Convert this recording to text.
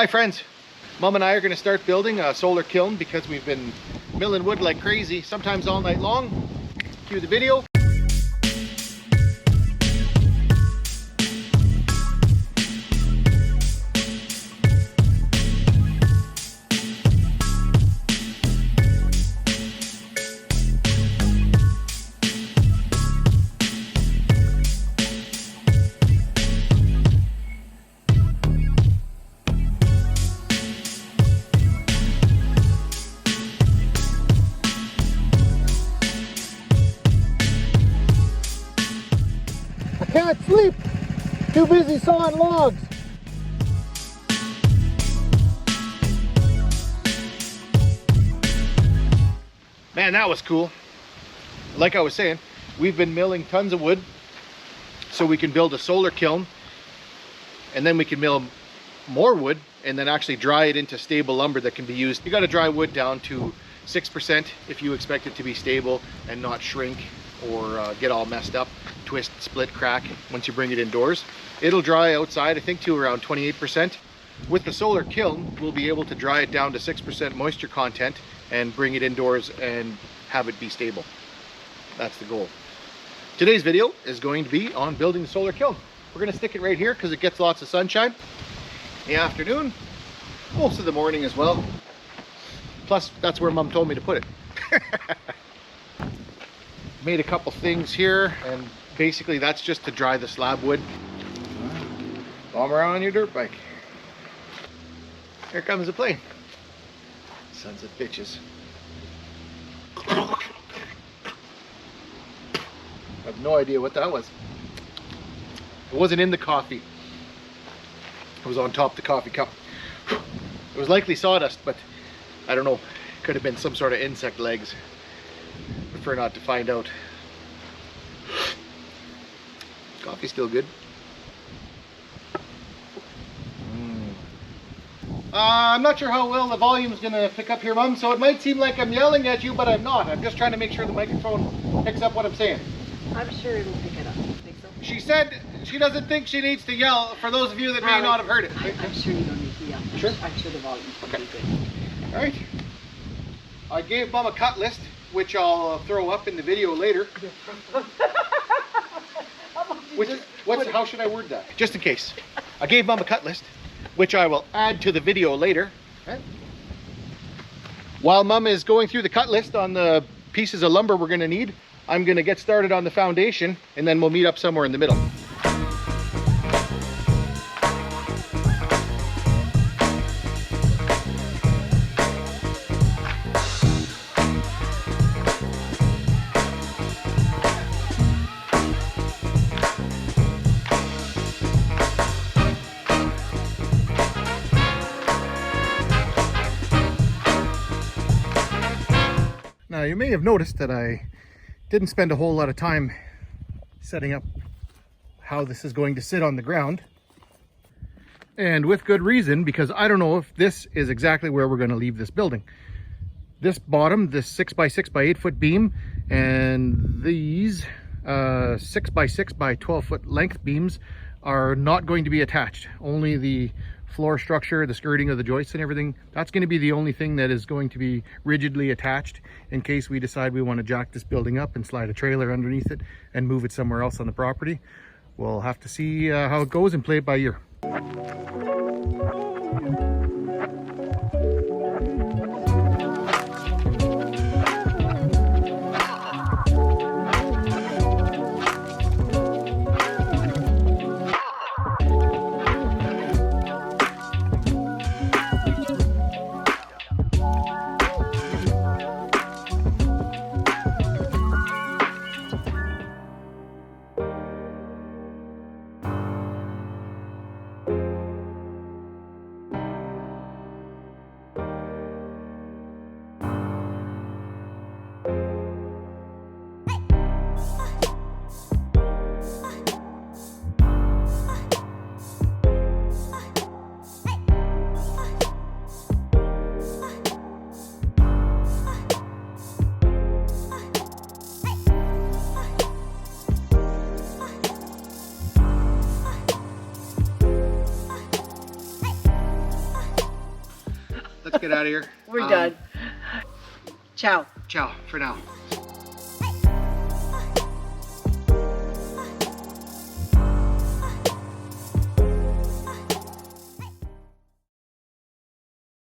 Hi friends, Mom and I are going to start building a solar kiln because we've been milling wood like crazy, sometimes all night long. Cue the video. Can't sleep! Too busy sawing logs! Man, that was cool. Like I was saying, we've been milling tons of wood so we can build a solar kiln, and then we can mill more wood and then actually dry it into stable lumber that can be used. You got to dry wood down to 6% if you expect it to be stable and not shrink or get all messed up, twist, split, crack once you bring it indoors. It'll dry outside, I think, to around 28%. With the solar kiln, we'll be able to dry it down to 6% moisture content and bring it indoors and have it be stable. That's the goal. Today's video is going to be on building the solar kiln. We're going to stick it right here because it gets lots of sunshine in the afternoon, most of the morning as well. Plus, that's where Mom told me to put it. Made a couple things here, and basically that's just to dry the slab wood. Bomb around on your dirt bike. Here comes the plane. Sons of bitches. I have no idea what that was. It wasn't in the coffee. It was on top of the coffee cup. It was likely sawdust, but I don't know. It could have been some sort of insect legs. Prefer not to find out. Coffee's still good. I'm not sure how well the volume's gonna pick up here, Mom, so it might seem like I'm yelling at you, but I'm not. I'm just trying to make sure the microphone picks up what I'm saying. I'm sure it'll pick it up. Think so? She said she doesn't think she needs to yell, for those of you that may not have heard it. I'm sure you don't need to yell. Sure? I'm sure the volume's gonna be good. All right. I gave Mom a cut list, which I'll throw up in the video later. How should I word that? Just in case. I gave Mom a cut list, which I will add to the video later. Okay. While Mom is going through the cut list on the pieces of lumber we're going to need, I'm going to get started on the foundation, and then we'll meet up somewhere in the middle. Now, you may have noticed that I didn't spend a whole lot of time setting up how this is going to sit on the ground. And with good reason, because I don't know if this is exactly where we're going to leave this building. This bottom, this 6x6 by 8 foot beam, and these 6x6 by 12 foot length beams are not going to be attached. Only the floor structure, the skirting of the joists and everything, that's going to be the only thing that is going to be rigidly attached in case we decide we want to jack this building up and slide a trailer underneath it and move it somewhere else on the property. We'll have to see how it goes and play it by ear. let's get out of here. We're done. Ciao. Ciao for now.